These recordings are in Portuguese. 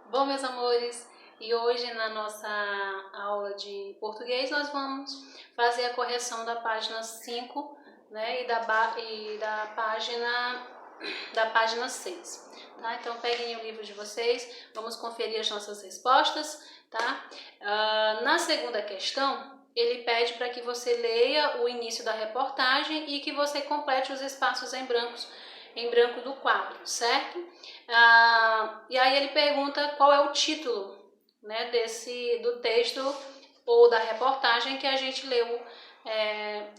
Bom, meus amores, e hoje na nossa aula de português nós vamos fazer a correção da página 5, né, e da página 6, tá? Então peguem o livro de vocês, vamos conferir as nossas respostas, tá? Na segunda questão, ele pede para que você leia o início da reportagem e que você complete os espaços em branco do quadro, certo? E aí ele pergunta qual é o título, né, do texto ou da reportagem que a gente leu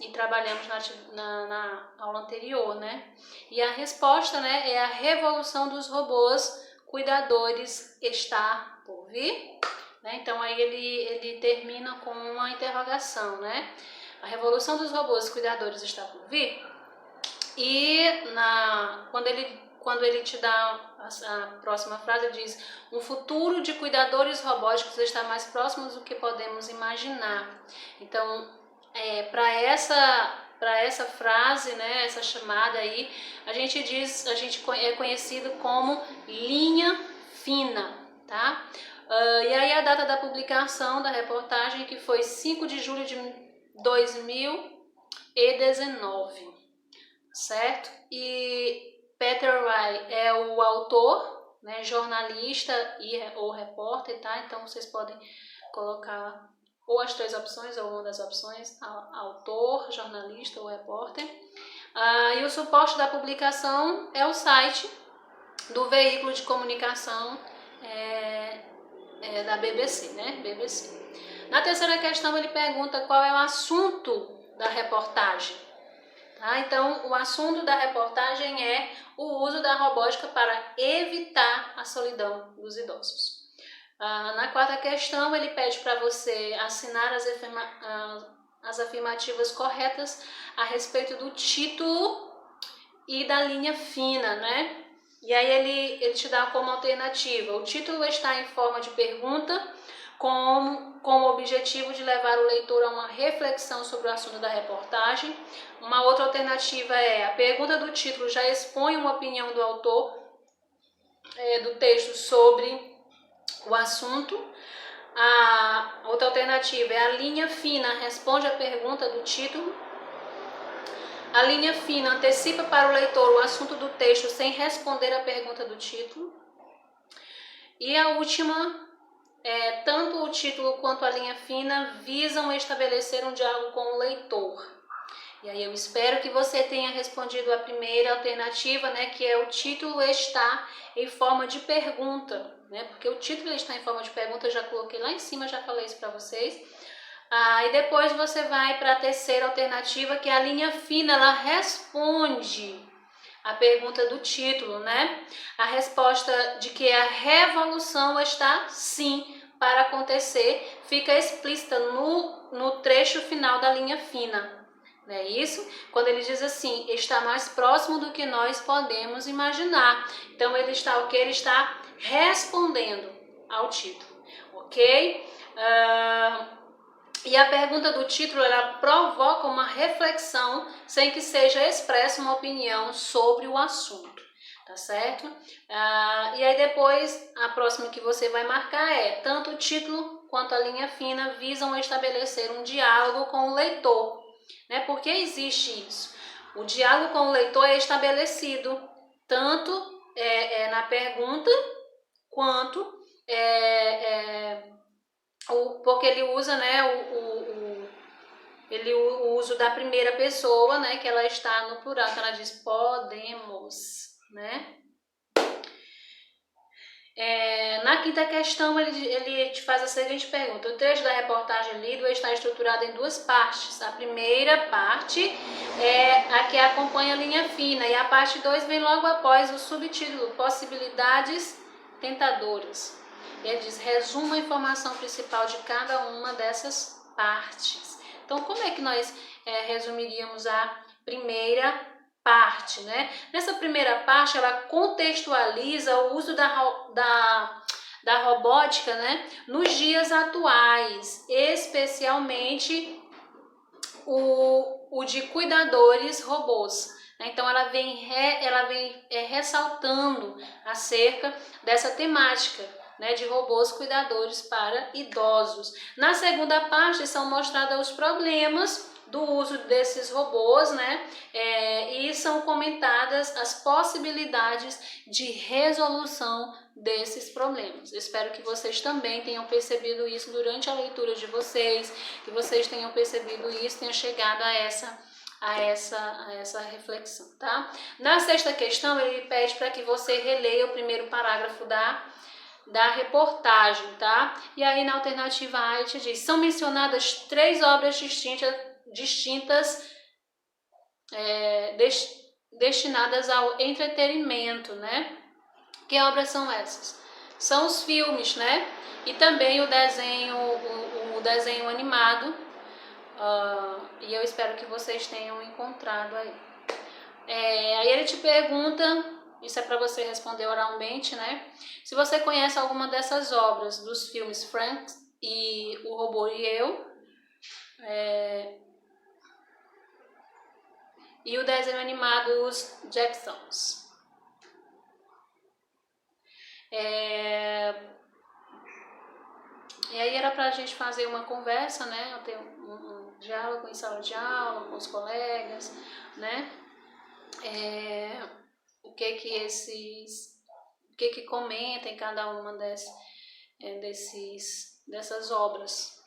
e trabalhamos na aula anterior, né? E a resposta, né, é a revolução dos robôs cuidadores está por vir. Né? Então aí ele termina com uma interrogação, né? A revolução dos robôs cuidadores está por vir? E quando ele te dá a próxima frase, ele diz: um futuro de cuidadores robóticos está mais próximo do que podemos imaginar. Então, para essa frase, né, essa chamada aí, a gente é conhecido como linha fina, tá? E aí a data da publicação da reportagem, que foi 5 de julho de 2019. Certo? E Peter Wright é o autor, né, jornalista ou repórter, tá? Então vocês podem colocar ou as três opções ou uma das opções, autor, jornalista ou repórter. E o suporte da publicação é o site do veículo de comunicação da BBC, né? BBC. Na terceira questão ele pergunta qual é o assunto da reportagem. Então, o assunto da reportagem é o uso da robótica para evitar a solidão dos idosos. Na quarta questão, ele pede para você assinar as afirmativas corretas a respeito do título e da linha fina, né? E aí ele te dá como alternativa: o título está em forma de pergunta, com o objetivo de levar o leitor a uma reflexão sobre o assunto da reportagem. Uma outra alternativa é: a pergunta do título já expõe uma opinião do autor do texto sobre o assunto. A outra alternativa é: a linha fina responde a pergunta do título. A linha fina antecipa para o leitor o assunto do texto sem responder a pergunta do título. E a última: tanto o título quanto a linha fina visam estabelecer um diálogo com o leitor. E aí eu espero que você tenha respondido a primeira alternativa, né, que é o título está em forma de pergunta, né? Porque o título está em forma de pergunta, eu já coloquei lá em cima, já falei isso para vocês. E depois você vai para a terceira alternativa, que é a linha fina, ela responde a pergunta do título, né? A resposta de que a revolução está sim para acontecer fica explícita no trecho final da linha fina. Não é isso? Quando ele diz assim, está mais próximo do que nós podemos imaginar. Então ele está o que? Ele está respondendo ao título, ok? E a pergunta do título, ela provoca uma reflexão sem que seja expressa uma opinião sobre o assunto, tá certo? E aí depois, a próxima que você vai marcar é: tanto o título quanto a linha fina visam estabelecer um diálogo com o leitor, né? Por que existe isso? O diálogo com o leitor é estabelecido tanto na pergunta quanto porque ele usa, né, o uso da primeira pessoa, né, que ela está no plural, que ela diz podemos, né? Na quinta questão, ele te faz a seguinte pergunta: o trecho da reportagem lido está estruturado em duas partes. A primeira parte é a que acompanha a linha fina, e a parte 2 vem logo após o subtítulo Possibilidades Tentadoras. Ele diz: resuma a informação principal de cada uma dessas partes. Então, como é que nós resumiríamos a primeira parte, né? Nessa primeira parte, ela contextualiza o uso da robótica, né, nos dias atuais, especialmente o de cuidadores robôs. Então ela vem ressaltando acerca dessa temática, né, de robôs cuidadores para idosos. Na segunda parte são mostrados os problemas do uso desses robôs, né? E são comentadas as possibilidades de resolução desses problemas. Espero que vocês também tenham percebido isso durante a leitura de vocês, que vocês tenham percebido isso, tenham chegado a essa reflexão, tá? Na sexta questão, ele pede para que você releia o primeiro parágrafo da reportagem, tá? E aí na alternativa A ele te diz, são mencionadas 3 obras distintas destinadas ao entretenimento, né? Que obras são essas? São os filmes, né? E também o desenho animado. E eu espero que vocês tenham encontrado aí. Aí ele te pergunta, isso é para você responder oralmente, né? Se você conhece alguma dessas obras dos filmes Frank e O Robô e Eu, e o desenho animado Os Jetsons. E aí era pra gente fazer uma conversa, né? Eu tenho um diálogo em sala de aula, com os colegas, né? O que comenta em cada uma dessas obras.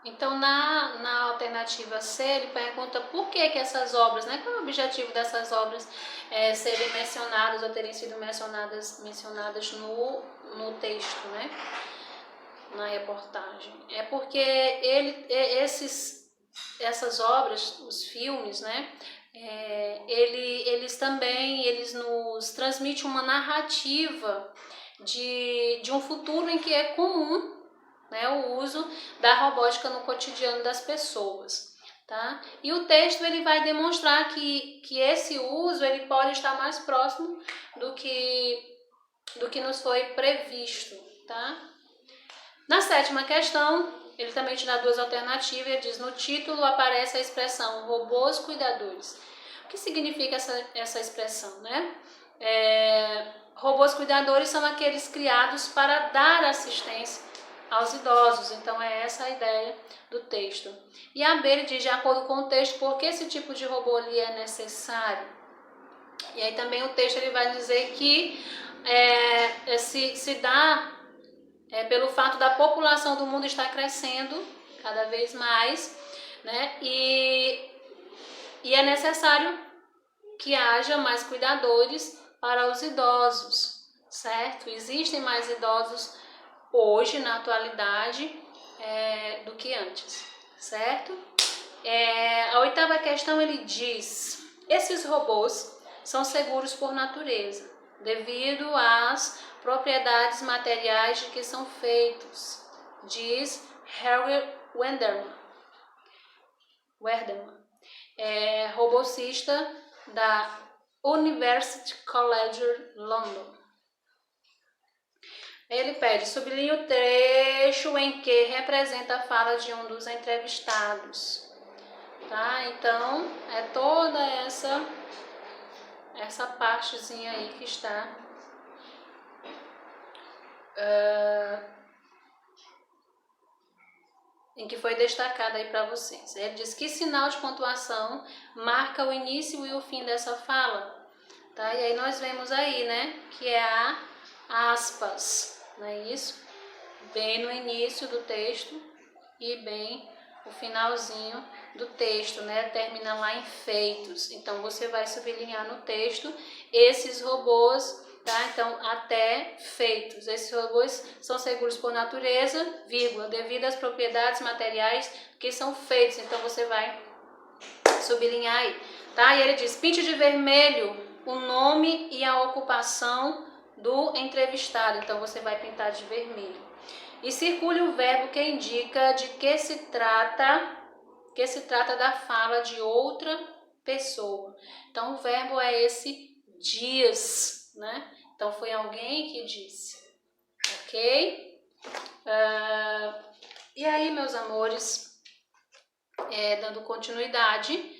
Então, na alternativa C, ele pergunta por que essas obras, né? Qual é o objetivo dessas obras serem mencionadas ou terem sido mencionadas no texto, né? Na reportagem. É porque essas obras, os filmes, né? Eles nos transmitem uma narrativa de um futuro em que é comum, né, o uso da robótica no cotidiano das pessoas, tá? E o texto ele vai demonstrar que esse uso ele pode estar mais próximo do que nos foi previsto, tá? Na sétima questão, ele também te dá 2 alternativas, ele diz, no título aparece a expressão robôs cuidadores. O que significa essa expressão, né? Robôs cuidadores são aqueles criados para dar assistência aos idosos, então é essa a ideia do texto. E a B ele diz, de acordo com o texto, por que esse tipo de robô ali é necessário? E aí também o texto ele vai dizer que se dá pelo fato da população do mundo estar crescendo cada vez mais, né? E é necessário que haja mais cuidadores para os idosos, certo? Existem mais idosos hoje, na atualidade, do que antes, certo? A 8ª questão ele diz, esses robôs são seguros por natureza, devido às propriedades materiais de que são feitos, diz Harry Wenderman, robocista da University College London. Ele pede, sublinhe o trecho em que representa a fala de um dos entrevistados. Tá? Então, é toda essa partezinha aí que está em que foi destacada aí para vocês. Ele diz que sinal de pontuação marca o início e o fim dessa fala. Tá? E aí nós vemos aí, né, que é a aspas, não é isso? Bem no início do texto e bem o finalzinho do texto, né? Termina lá em feitos. Então você vai sublinhar no texto esses robôs, tá? Então até feitos. Esses robôs são seguros por natureza, vírgula, devido às propriedades materiais que são feitos. Então você vai sublinhar aí, tá? E ele diz: pinte de vermelho o nome e a ocupação do entrevistado. Então você vai pintar de vermelho. E circule o verbo que indica de que se trata da fala de outra pessoa. Então o verbo é esse diz, né? Então foi alguém que disse, ok? E aí, meus amores, dando continuidade,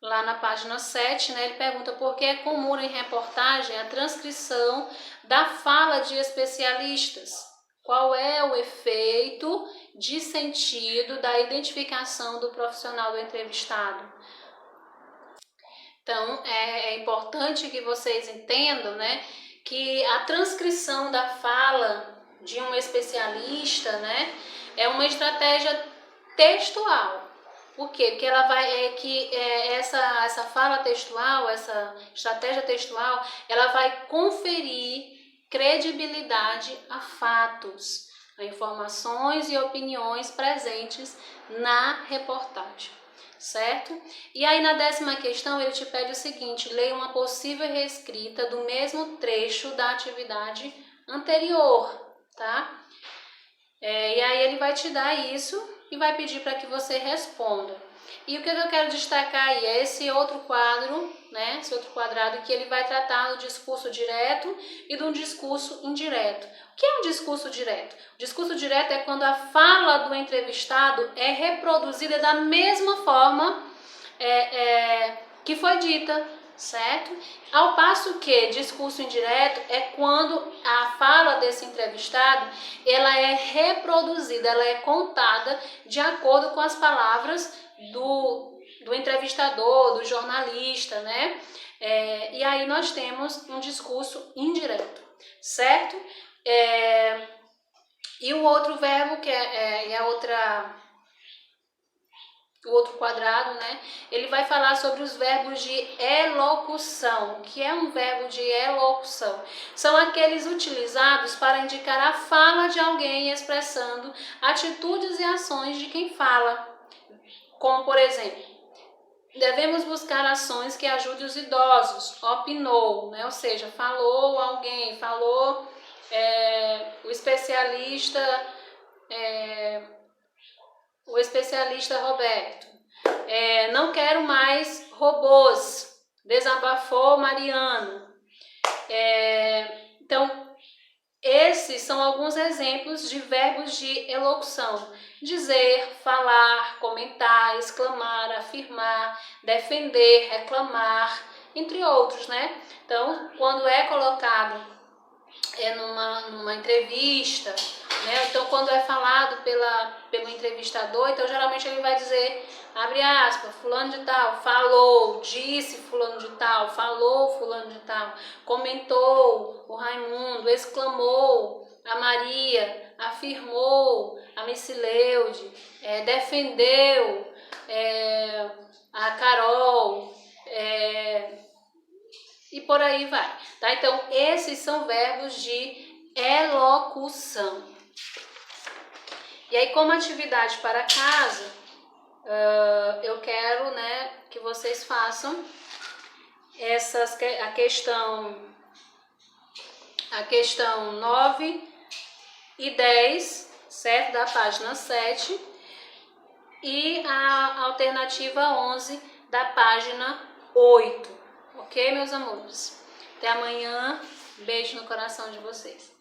lá na página 7, né, ele pergunta por que é comum em reportagem a transcrição da fala de especialistas. Qual é o efeito de sentido da identificação do profissional do entrevistado? Então, é importante que vocês entendam, né, que a transcrição da fala de um especialista, né, é uma estratégia textual. Por quê? Porque ela vai essa fala textual, essa estratégia textual, ela vai conferir credibilidade a fatos, a informações e opiniões presentes na reportagem, certo? E aí na 10ª questão ele te pede o seguinte: leia uma possível reescrita do mesmo trecho da atividade anterior, tá? E aí ele vai te dar isso e vai pedir para que você responda. E o que eu quero destacar aí é esse outro quadro, né? Esse outro quadrado que ele vai tratar do discurso direto e do discurso indireto. O que é um discurso direto? O discurso direto é quando a fala do entrevistado é reproduzida da mesma forma que foi dita, certo? Ao passo que discurso indireto é quando a fala desse entrevistado ela é reproduzida, ela é contada de acordo com as palavras do entrevistador, do jornalista, né? E aí nós temos um discurso indireto, certo? E o outro verbo que o outro quadrado, né? Ele vai falar sobre os verbos de elocução. O que é um verbo de elocução? São aqueles utilizados para indicar a fala de alguém expressando atitudes e ações de quem fala. Como, por exemplo, devemos buscar ações que ajudem os idosos. Opinou, né? Ou seja, falou alguém, falou o especialista Roberto. Não quero mais robôs, desabafou Mariano. Então, esses são alguns exemplos de verbos de elocução: dizer, falar, comentar, exclamar, afirmar, defender, reclamar, entre outros, né? Então, quando é colocado numa entrevista, né? Então, quando é falado pelo entrevistador, então geralmente ele vai dizer, abre aspas, fulano de tal falou, disse fulano de tal, falou fulano de tal, comentou o Raimundo, exclamou a Maria, afirmou a Micileude, defendeu a Carol, e por aí vai, tá? Então, esses são verbos de elocução. E aí, como atividade para casa, eu quero, né, que vocês façam a questão 9 e 10, certo? Da página 7, e a alternativa 11 da página 8. Ok, meus amores? Até amanhã. Beijo no coração de vocês.